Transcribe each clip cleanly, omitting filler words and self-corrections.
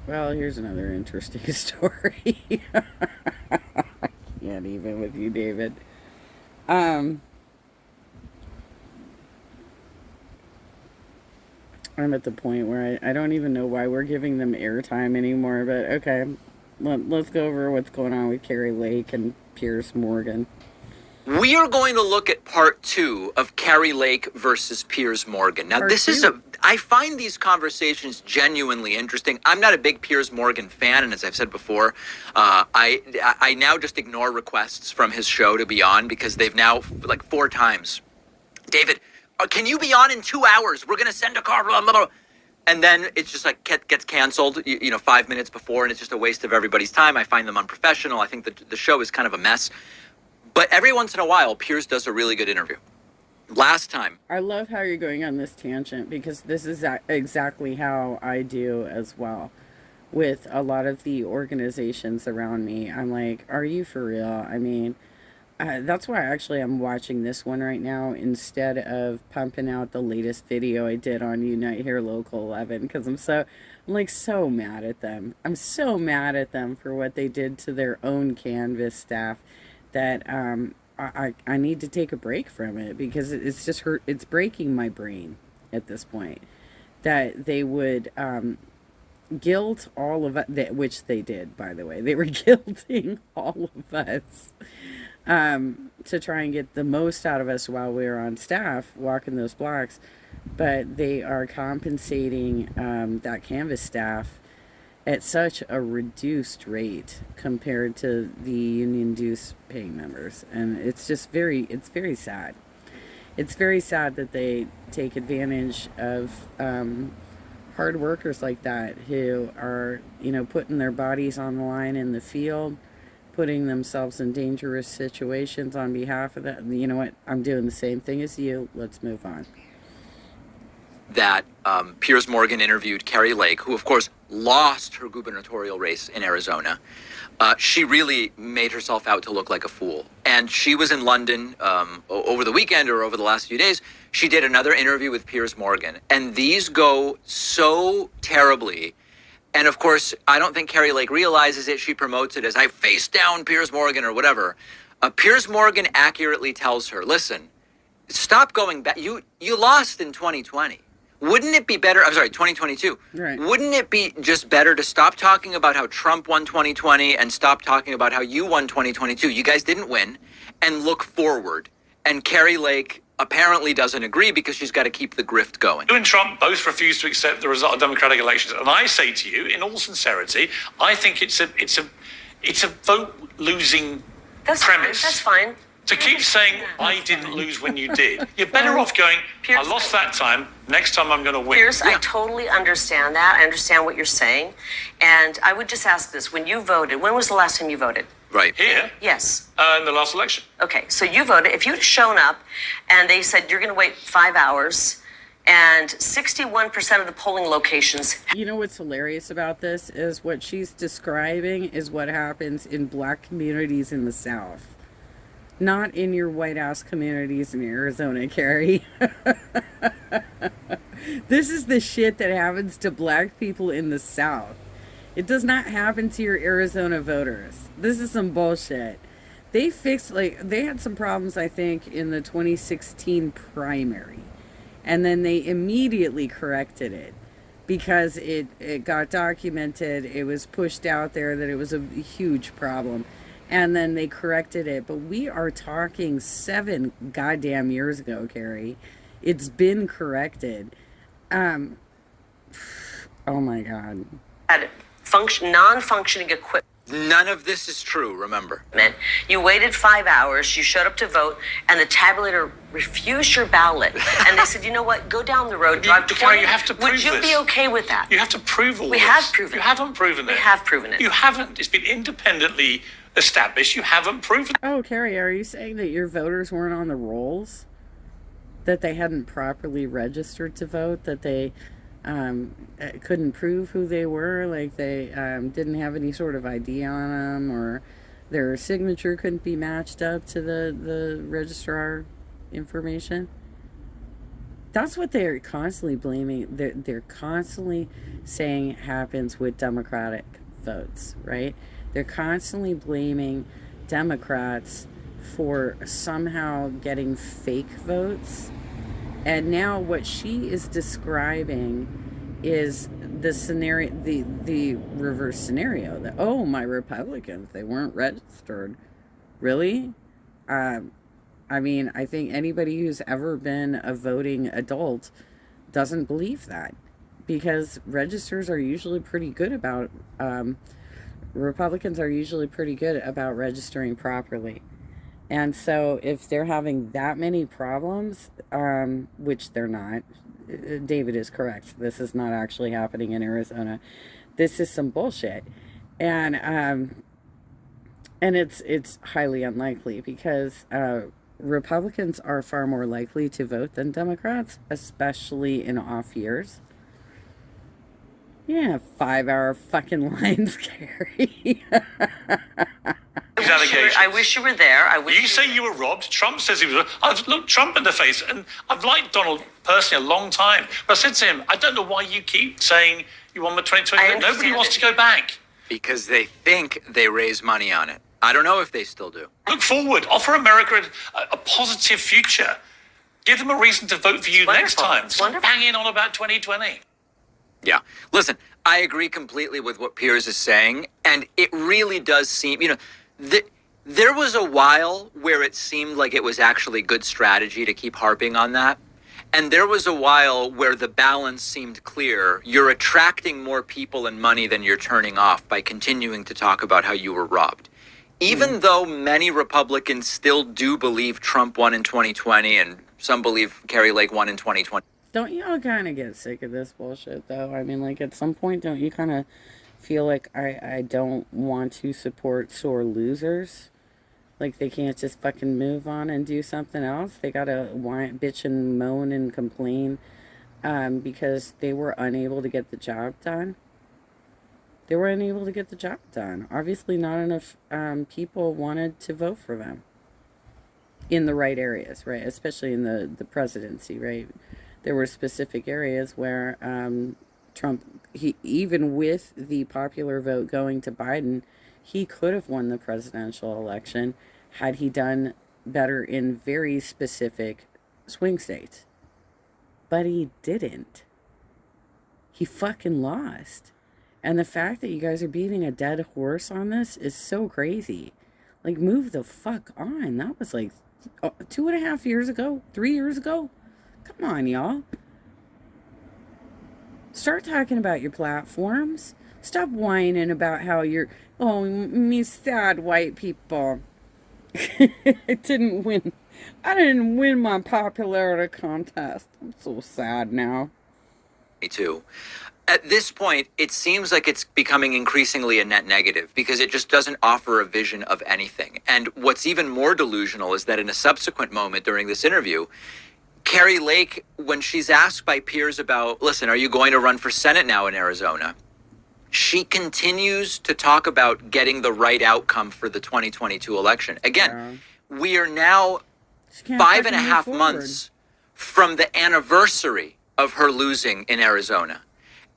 Well, here's another interesting story. Can't even with you, David. Um, I'm at the point where I don't even know why we're giving them airtime anymore, but okay. Let's go over what's going on with Kari Lake and Piers Morgan. We are going to look at part 2 of Kari Lake versus Piers Morgan. Now, I find these conversations genuinely interesting. I'm not a big Piers Morgan fan, and as I've said before, I now just ignore requests from his show to be on because they've now, like 4 times, David, can you be on in 2 hours? We're going to send a car, blah, blah, blah. And then it's just like gets canceled, 5 minutes before, and it's just a waste of everybody's time. I find them unprofessional. I think the show is kind of a mess. But every once in a while, Piers does a really good interview. Last time. I love how you're going on this tangent because this is exactly how I do as well with a lot of the organizations around me. I'm like, are you for real? I mean, that's why actually I'm watching this one right now instead of pumping out the latest video I did on Unite Here Local 11 because I'm like so mad at them. I'm so mad at them for what they did to their own Canvas staff that I need to take a break from it because it's just it's breaking my brain at this point that they would guilt all of us, which they did, by the way. They were guilting all of us to try and get the most out of us while we were on staff walking those blocks, but they are compensating that Canvas staff at such a reduced rate compared to the union dues paying members. And it's just it's very sad. It's very sad that they take advantage of hard workers like that who are, putting their bodies on the line in the field, putting themselves in dangerous situations on behalf of that. You know what? I'm doing the same thing as you. Let's move on. That Piers Morgan interviewed Kari Lake, who, of course, lost her gubernatorial race in Arizona. She really made herself out to look like a fool. And she was in London over the weekend or over the last few days. She did another interview with Piers Morgan. And these go so terribly. And, of course, I don't think Kari Lake realizes it. She promotes it as I face down Piers Morgan or whatever. Piers Morgan accurately tells her, listen, stop going back. You lost in 2020. Wouldn't it be better? I'm sorry, 2022. Right. Wouldn't it be just better to stop talking about how Trump won 2020 and stop talking about how you won 2022? You guys didn't win, and look forward. And Kari Lake apparently doesn't agree because she's got to keep the grift going. You and Trump both refuse to accept the result of democratic elections, and I say to you, in all sincerity, I think it's a vote losing premise. That's fine. To keep saying, I didn't lose when you did. You're better off going, I lost that time, next time I'm going to win. Pierce, I totally understand that. I understand what you're saying. And I would just ask this. When you voted, when was the last time you voted? Right. Here? Yes. In the last election. Okay, so you voted. If you'd shown up and they said you're going to wait 5 hours and 61% of the polling locations... You know what's hilarious about this is what she's describing is what happens in black communities in the South. Not in your white ass communities in Arizona, Kari. This is the shit that happens to black people in the South. It does not happen to your Arizona voters. This is some bullshit. They had some problems, I think, in the 2016 primary. And then they immediately corrected it because it got documented. It was pushed out there that it was a huge problem. And then they corrected it. But we are talking 7 goddamn years ago, Kari. It's been corrected. Oh my God. Had non-functioning equipment. None of this is true, remember. You waited 5 hours, you showed up to vote, and the tabulator refused your ballot. And they said, you know what, go down the road, drive 20. You have to prove Would you this. be okay with that? You have to prove all this. We have proven it. You haven't proven it. We have proven it. You haven't. It's been independently established. You haven't proven it. Oh, Kari, are you saying that your voters weren't on the rolls? That they hadn't properly registered to vote? That they couldn't prove who they were? Like they didn't have any sort of ID on them, or their signature couldn't be matched up to the registrar information? That's what they're constantly blaming. They're constantly saying happens with Democratic votes, right? They're constantly blaming Democrats for somehow getting fake votes. And now what she is describing is the scenario, the reverse scenario. That, oh, my Republicans, they weren't registered. Really? I mean, I think anybody who's ever been a voting adult doesn't believe that, because registers are usually pretty good about, Republicans are usually pretty good about registering properly. And so if they're having that many problems, which they're not, David is correct. This is not actually happening in Arizona. This is some bullshit. And it's highly unlikely, because Republicans are far more likely to vote than Democrats, especially in off years. Yeah, 5-hour fucking lines, Kari. I wish you were there. You say you were robbed. Trump says he was. I've looked Trump in the face, and I've liked Donald personally a long time. But I said to him, I don't know why you keep saying you won the 2020. Nobody wants to go back. Because they think they raise money on it. I don't know if they still do. Look forward. Offer America a positive future. Give them a reason to vote for you next time. Stop banging on about 2020. Yeah. Listen, I agree completely with what Piers is saying. And it really does seem, there was a while where it seemed like it was actually good strategy to keep harping on that. And there was a while where the balance seemed clear. You're attracting more people and money than you're turning off by continuing to talk about how you were robbed. Even though many Republicans still do believe Trump won in 2020 and some believe Kari Lake won in 2020. Don't you all kind of get sick of this bullshit, though? I mean, like, at some point, don't you kind of feel like I don't want to support sore losers? Like, they can't just fucking move on and do something else? They gotta whine, bitch and moan and complain because they were unable to get the job done? They were unable to get the job done. Obviously, not enough people wanted to vote for them in the right areas, right? Especially in the presidency, right? There were specific areas where Trump, even with the popular vote going to Biden, he could have won the presidential election had he done better in very specific swing states. But he didn't. He fucking lost. And the fact that you guys are beating a dead horse on this is so crazy. Like, move the fuck on. That was like 2.5 years ago, 3 years ago. Come on, y'all. Start talking about your platforms. Stop whining about how you're, oh, me sad white people. I didn't win my popularity contest. I'm so sad now. Me too. At this point, it seems like it's becoming increasingly a net negative because it just doesn't offer a vision of anything. And what's even more delusional is that in a subsequent moment during this interview, Kari Lake, when she's asked by Piers about, listen, are you going to run for Senate now in Arizona? She continues to talk about getting the right outcome for the 2022 election. Again, we are now 5.5 months from the anniversary of her losing in Arizona.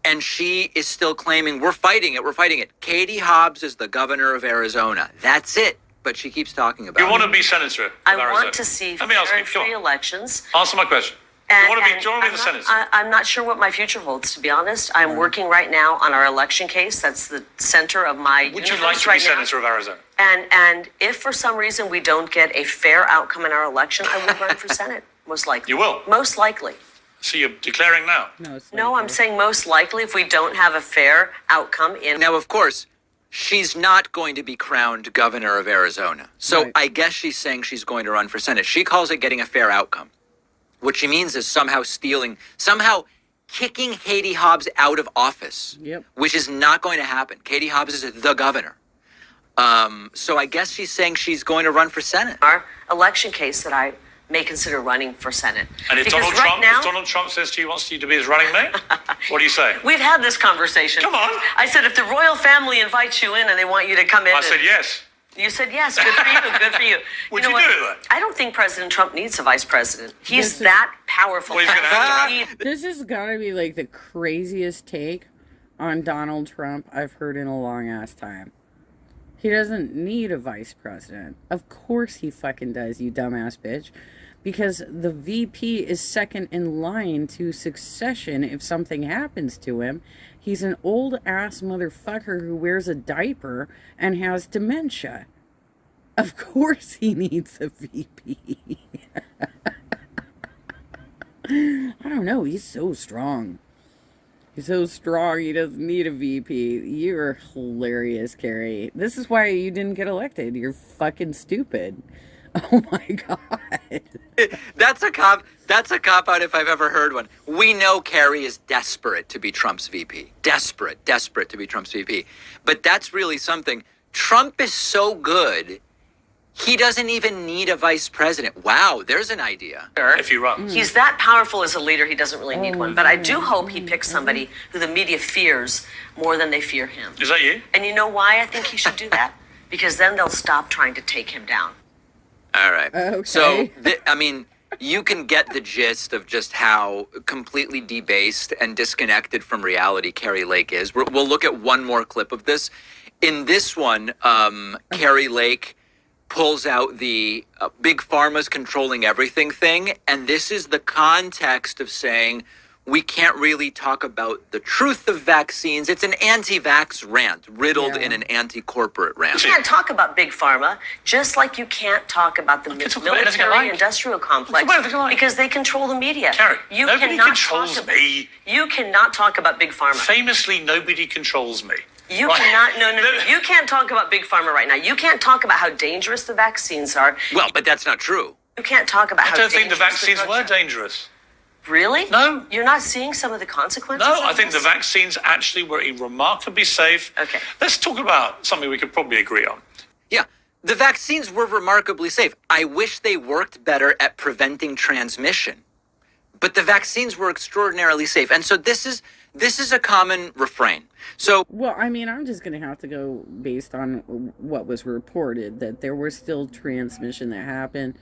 And she is still claiming, we're fighting it. Katie Hobbs is the governor of Arizona. That's it. But she keeps talking about it. You want to be senator of Arizona? I want to see fair and free elections. Answer my question. Do you want to be the senator? I'm not sure what my future holds, to be honest. I'm working right now on our election case. That's the center of my Would you like to be senator of Arizona? And if for some reason we don't get a fair outcome in our election, I will run for Senate, most likely. You will? Most likely. So you're declaring now? No, I'm saying most likely if we don't have a fair outcome in... Now, of course, she's not going to be crowned governor of Arizona. So I guess she's saying she's going to run for Senate. She calls it getting a fair outcome. What she means is somehow kicking Katie Hobbs out of office, which is not going to happen. Katie Hobbs is the governor. So I guess she's saying she's going to run for Senate. Our election case that I may consider running for Senate. And if Donald Trump says to you he wants you to be his running mate, what do you say? We've had this conversation. Come on. I said if the royal family invites you in and they want you to come in. I said yes. You said yes. Good for you. Good for you. Would know you what? do it? I don't think President Trump needs a vice president. He's This is- that powerful. Well, he's gonna have to. He- This has got to be like the craziest take on Donald Trump I've heard in a long ass time. He doesn't need a vice president. Of course he fucking does, you dumbass bitch. Because the VP is second in line to succession if something happens to him. He's an old ass motherfucker who wears a diaper and has dementia. Of course he needs a VP. I don't know, he's so strong. He's so strong, he doesn't need a VP. You're hilarious, Kari. This is why you didn't get elected. You're fucking stupid. Oh my God. That's a cop out if I've ever heard one. We know Kari is desperate to be Trump's VP. Desperate to be Trump's VP. But that's really something. Trump is so good, he doesn't even need a vice president. Wow, there's an idea. If you run. He's that powerful as a leader, he doesn't really need one. But I do hope he picks somebody who the media fears more than they fear him. Is that you? And you know why I think he should do that? Because then they'll stop trying to take him down. All right. Okay. So, I mean, you can get the gist of just how completely debased and disconnected from reality Kari Lake is. We'll look at one more clip of this. In this one, Kari Lake pulls out the big pharma's controlling everything thing. And this is the context of saying we can't really talk about the truth of vaccines. It's an anti-vax rant, riddled in an anti-corporate rant. You can't talk about big pharma, just like you can't talk about the talk about anything I like. military-industrial complex, Talk about anything I like. because they control the media. Kari, you nobody cannot controls talk me. You cannot talk about big pharma. Famously, nobody controls me. You Right. cannot. No. You can't talk about big pharma right now. You can't talk about how dangerous the vaccines are. Well, but that's not true. You can't talk about I how don't think the dangerous vaccines drugs were are. dangerous. Really? No. You're not seeing some of the consequences? No, of I think the this? vaccines actually were remarkably safe. Okay. Let's talk about something we could probably agree on. Yeah, the vaccines were remarkably safe. I wish they worked better at preventing transmission. But the vaccines were extraordinarily safe. And so this is a common refrain. So, Well, I mean, I'm just going to have to go based on what was reported, that there was still transmission that happened.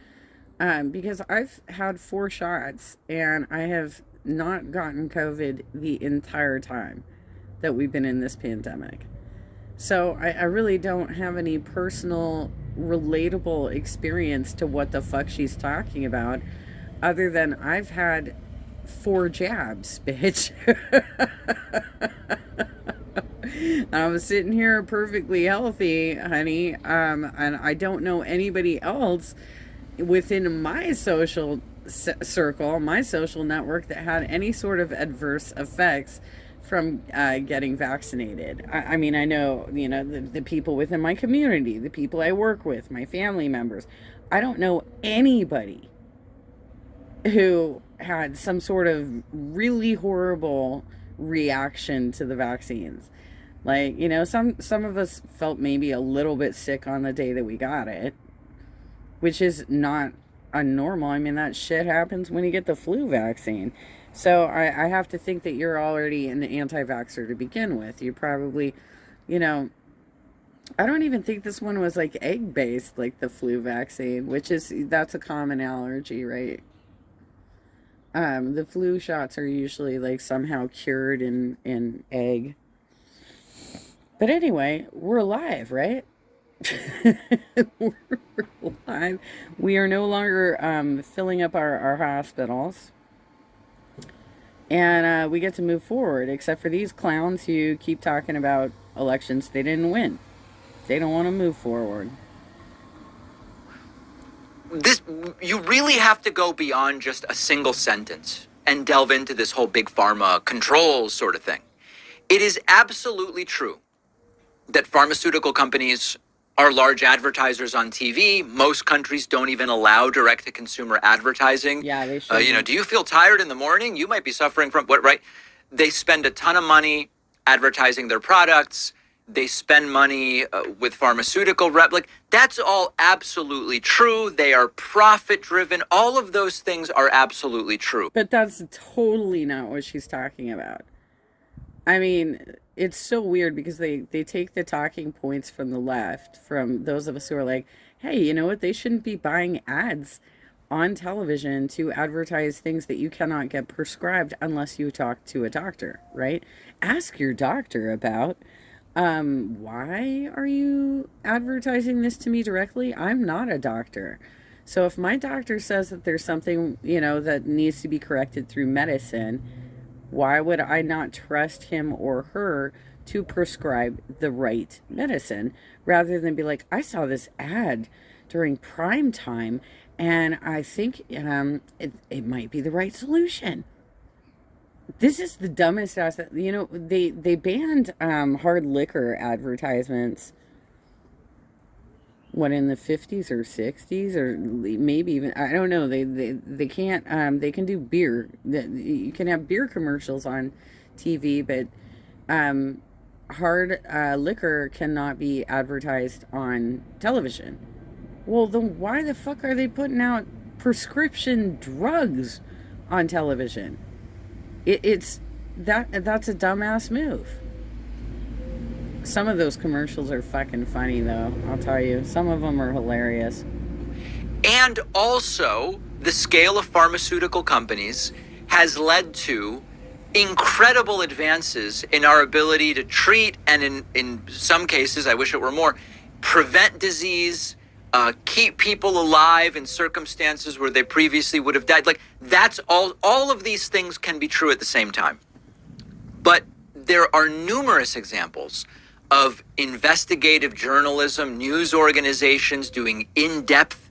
Because I've had 4 shots and I have not gotten COVID the entire time that we've been in this pandemic. So I really don't have any personal, relatable experience to what the fuck she's talking about, other than I've had 4 jabs, bitch. I'm sitting here perfectly healthy, honey, and I don't know anybody else within my social circle, my social network, that had any sort of adverse effects from getting vaccinated. I mean, I know, the people within my community, the people I work with, my family members. I don't know anybody who had some sort of really horrible reaction to the vaccines. Like, some of us felt maybe a little bit sick on the day that we got it, which is not unnormal. I mean, that shit happens when you get the flu vaccine. So I have to think that you're already an anti-vaxxer to begin with. You probably, I don't even think this one was like egg-based, like the flu vaccine, that's a common allergy, right? The flu shots are usually like somehow cured in egg. But anyway, we're alive, right? We're alive. We are no longer filling up our hospitals. And we get to move forward, except for these clowns who keep talking about elections they didn't win. They don't want to move forward. you really have to go beyond just a single sentence and delve into this whole big pharma controls sort of thing. It is absolutely true that pharmaceutical companies are large advertisers on TV. Most countries don't even allow direct-to-consumer advertising. Yeah, they should. Do you feel tired in the morning? You might be suffering from what, right? They spend a ton of money advertising their products. They spend money with pharmaceutical that's all absolutely true. They are profit-driven. All of those things are absolutely true. But that's totally not what she's talking about. I mean, it's so weird because they take the talking points from the left, from those of us who are like, hey, you know what? They shouldn't be buying ads on television to advertise things that you cannot get prescribed unless you talk to a doctor, right? Ask your doctor about, why are you advertising this to me directly? I'm not a doctor. So if my doctor says that there's something, that needs to be corrected through medicine, why would I not trust him or her to prescribe the right medicine rather than be like, I saw this ad during prime time and I think it might be the right solution. This is the dumbest ass. They banned hard liquor advertisements. What, in the 50s or 60s or maybe even, I don't know. They can't. They can do beer. You can have beer commercials on TV, but hard liquor cannot be advertised on television. Well, then why the fuck are they putting out prescription drugs on television? That's a dumbass move. Some of those commercials are fucking funny, though. I'll tell you. Some of them are hilarious. And also, the scale of pharmaceutical companies has led to incredible advances in our ability to treat and, in some cases, I wish it were more, prevent disease, keep people alive in circumstances where they previously would have died. Like, that's all of these things can be true at the same time. But there are numerous examples of investigative journalism, news organizations doing in-depth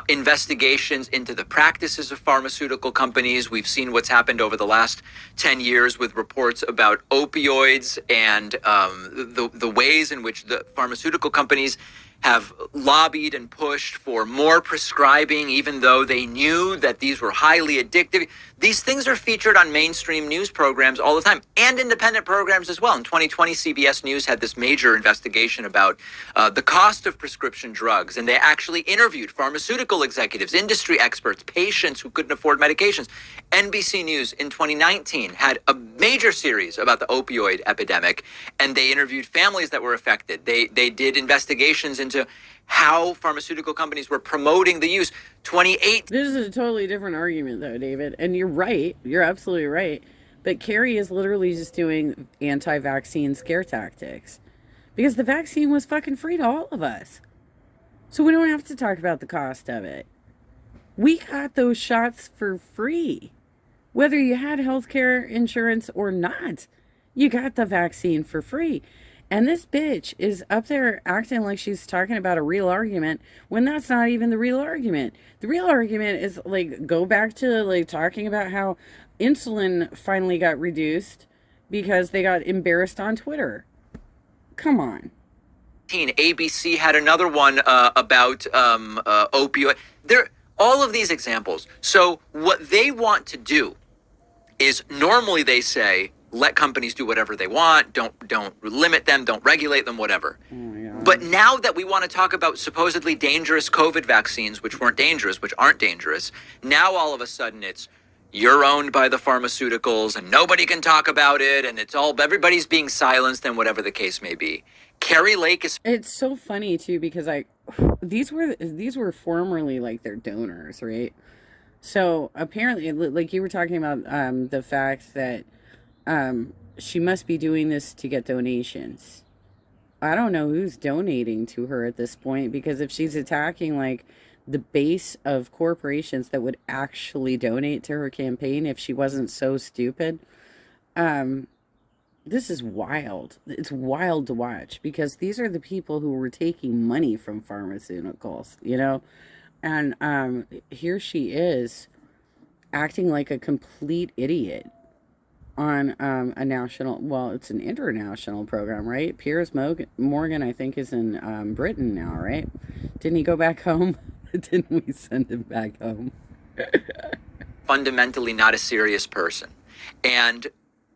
investigations into the practices of pharmaceutical companies. We've seen what's happened over the last 10 years with reports about opioids and the ways in which the pharmaceutical companies have lobbied and pushed for more prescribing, even though they knew that these were highly addictive. These things are featured on mainstream news programs all the time, and independent programs as well. In 2020, CBS News had this major investigation about the cost of prescription drugs, and they actually interviewed pharmaceutical executives, industry experts, patients who couldn't afford medications. NBC News in 2019 had a major series about the opioid epidemic, and they interviewed families that were affected. They did investigations into how pharmaceutical companies were promoting the use. 28. This is a totally different argument, though, David. And you're right. You're absolutely right. But Kari is literally just doing anti-vaccine scare tactics. Because the vaccine was fucking free to all of us. So we don't have to talk about the cost of it. We got those shots for free. Whether you had healthcare insurance or not, you got the vaccine for free. And this bitch is up there acting like she's talking about a real argument when that's not even the real argument. The real argument is, like, go back to, like, talking about how insulin finally got reduced because they got embarrassed on Twitter. Come on. ABC had another one about opioid. All of these examples. So what they want to do is, normally they say, let companies do whatever they want. Don't limit them. Don't regulate them, whatever. But now that we want to talk about supposedly dangerous COVID vaccines, which weren't dangerous, which aren't dangerous, now all of a sudden it's, you're owned by the pharmaceuticals and nobody can talk about it, and everybody's being silenced, and whatever the case may be. Kari Lake is... It's so funny too, because these were formerly like their donors, right? So apparently, like you were talking about, the fact that she must be doing this to get donations. I don't know who's donating to her at this point, because if she's attacking like the base of corporations that would actually donate to her campaign if she wasn't so stupid, this is wild. It's wild to watch, because these are the people who were taking money from pharmaceuticals, and here she is acting like a complete idiot on a national, well, it's an international program, right? Piers Morgan, I think, is in Britain now, right? Didn't he go back home? Didn't we send him back home? Fundamentally not a serious person. And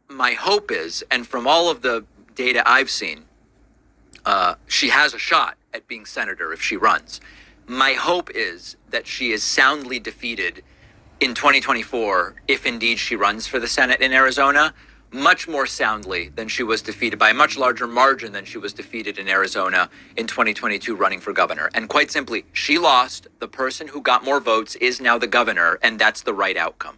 my hope is, and from all of the data I've seen, she has a shot at being senator if she runs. My hope is that she is soundly defeated in 2024, if indeed she runs for the Senate in Arizona. much more soundly than she was defeated, by a much larger margin than she was defeated in Arizona in 2022 running for governor. And quite simply, she lost. The person who got more votes is now the governor, and that's the right outcome.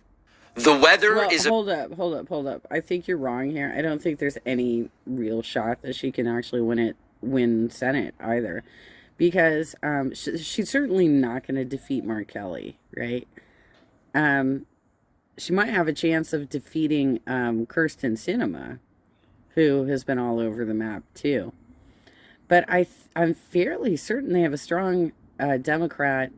The weather Well, is... hold up. I think you're wrong here. I don't think there's any real shot that she can actually win Senate either. Because she's certainly not going to defeat Mark Kelly, right? She might have a chance of defeating Kirsten Sinema, who has been all over the map too. But I'm fairly certain they have a strong Democrat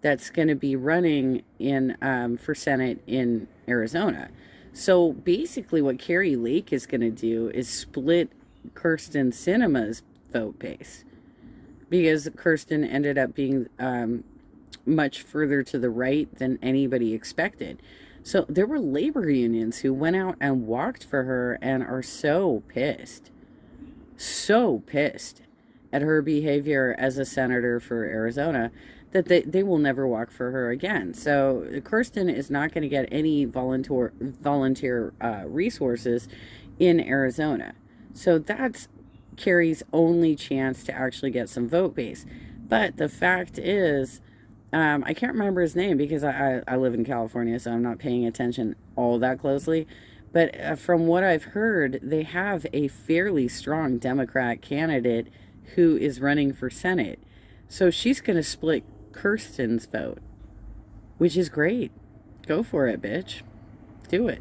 that's going to be running in for Senate in Arizona. So basically what Kari Lake is going to do is split Kirsten Sinema's vote base, because Kirsten ended up being much further to the right than anybody expected. So there were labor unions who went out and walked for her and are so pissed at her behavior as a senator for Arizona that they will never walk for her again. So Kirsten is not going to get any volunteer resources in Arizona. So that's Kari's only chance to actually get some vote base. But the fact is, I can't remember his name because I live in California, so I'm not paying attention all that closely. But from what I've heard, they have a fairly strong Democrat candidate who is running for Senate. So she's going to split Kirsten's vote, which is great. Go for it, bitch. Do it.